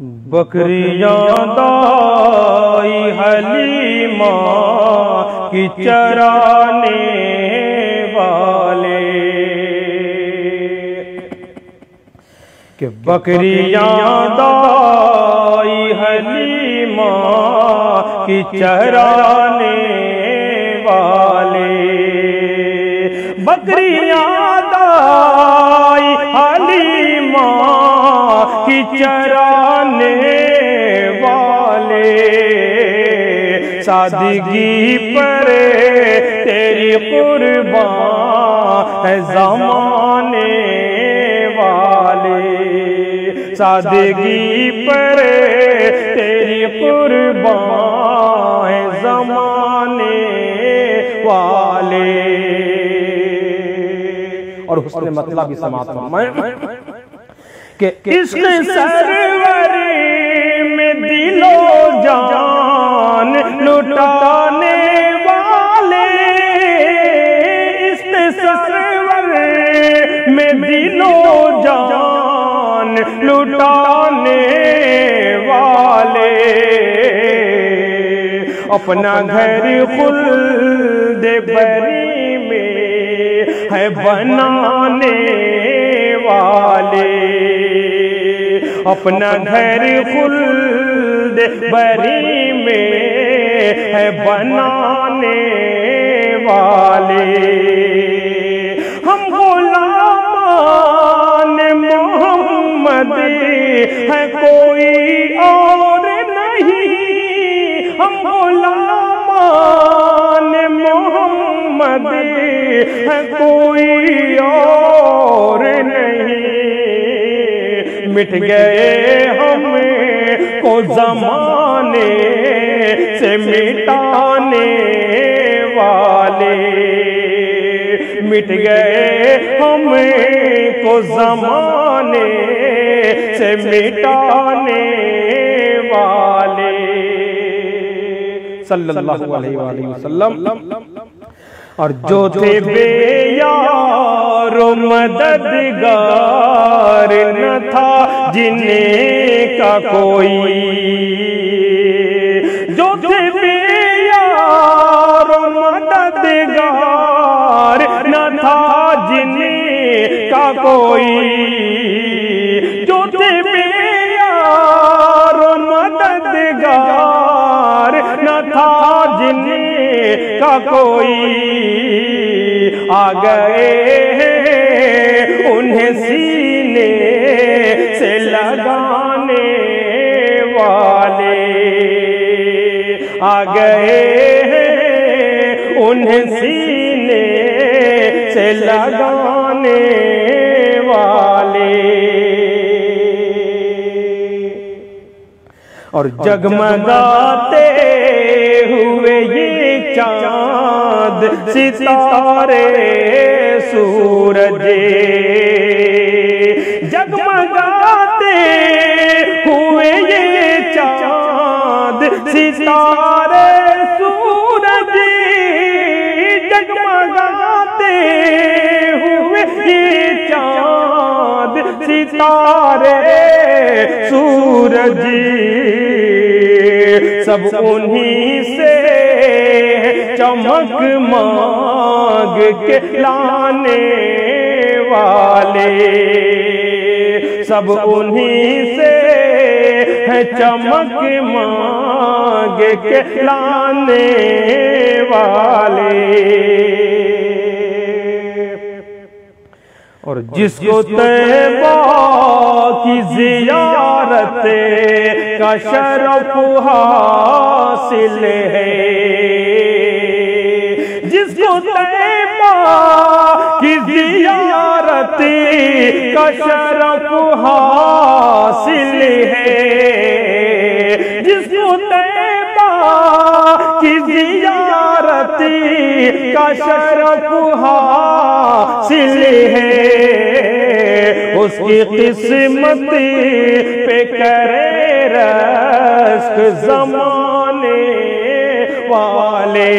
بکریاں دائی حلیمہ کی چرانے والے، کہ بکریاں دائی حلیمہ کی چرانے والے، بکریاں دائی حلیمہ کی چرانے والے، سادگی پر تیری قربان ہے زمانے والے، سادگی پر تیری قربان ہے زمانے والے۔ اور حسن مطلب بھی سماعت فرمائیں کہ عشق سرور میں دل و جان لٹانے والے، عشق سرور میں دل و جان لٹانے والے، اپنا گھر خلد بری میں ہے بنانے والے، اپنا گھر خلد بری میں ہے بنانے والے، ہم غلامان محمد ہے کوئی اور نہیں، ہم غلامان محمد ہے کوئی اور نہیں، مٹ گئے ہم کو زمانے سے مٹانے والے، مٹ گئے ہم کو زمانے سے مٹانے والے، صلی اللہ علیہ وآلہ وسلم۔ اور جو تھے بے یار و مددگار نہ تھا جنہیں کا کوئی، جو تھے بے یار و مددگار نہ تھا جنہیں کا کوئی، جو تھے بے یار و مددگار نہ تھا جنہیں کا کوئی، آ گئے انہیں سینے سے لگانے والے، آ گئے انہیں سینے سے لگانے والے، اور جگمگاتے ہوئے یہ چاند ستارے سورج، جگمگاتے ہوئے یہ چاند ستارے سورج، جگمگاتے ہوئے یہ چاند ستارے سورج، سب انہی سے چمک مانگ کے لانے والے، سب انہی سے چمک مانگ کے لانے والے، اور جس کو طیبہ کی زیارت کا شرف حاصل ہے، جس کو طیبہ کی زیارت کا شرف حاصل ہے، جس کو طیبہ کی زیارت کا شرف حاصل ہے، اس کی قسمت پہ کرے رشک زمانے والے،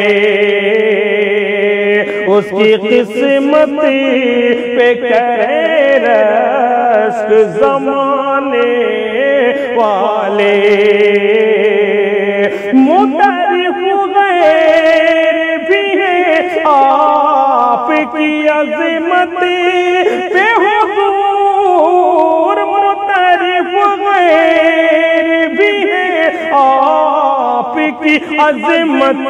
اس کی قسمت پہ کرے رشک زمانے والے متعرف غیر بھی ہیں آپ کی عظمت پہ حضور متعرف غیر بھی ہیں آپ کی عظمت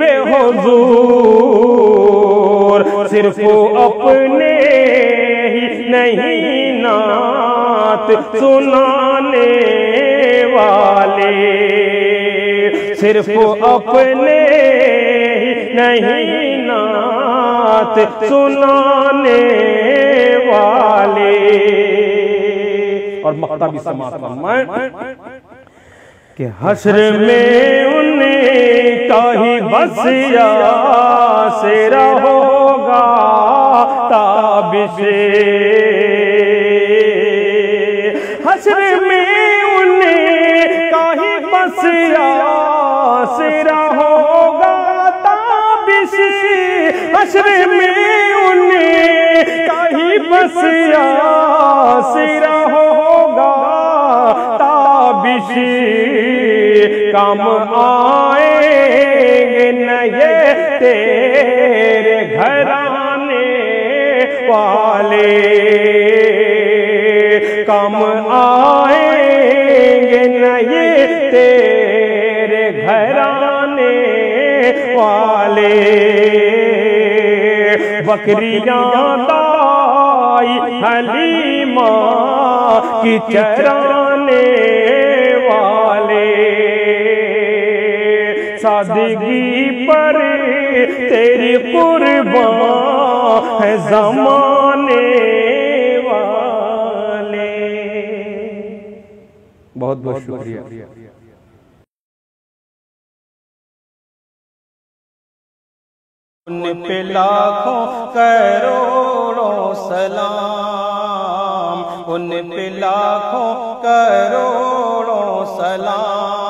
پہ حضور صرف اپنے ہی نہیں نعت سنانے والے صرف اپنے ہی نہیں نعت سنانے والے اور مقطع بھی سماعت فرمائیں کہ حشر میں انہیں کا ہی بس یاسر ہوگا تابش حشر میں انہیں کا ہی بس یاسر ہوگا تابش حشر میں انہیں کا ہی بس یاسر ہوگا تابش کام آئیں گے نہ یہ تیرے گھرانے والے کام آئیں گے نہ یہ تیرے گھرانے والے بکریاں لائی حلیمہ کی چرانے والے سادگی پر تیری قربان ہے زمانے والے بہت بہت شکریہ ان پہ لاکھوں کروڑوں سلام ان پہ لاکھوں کروڑوں سلام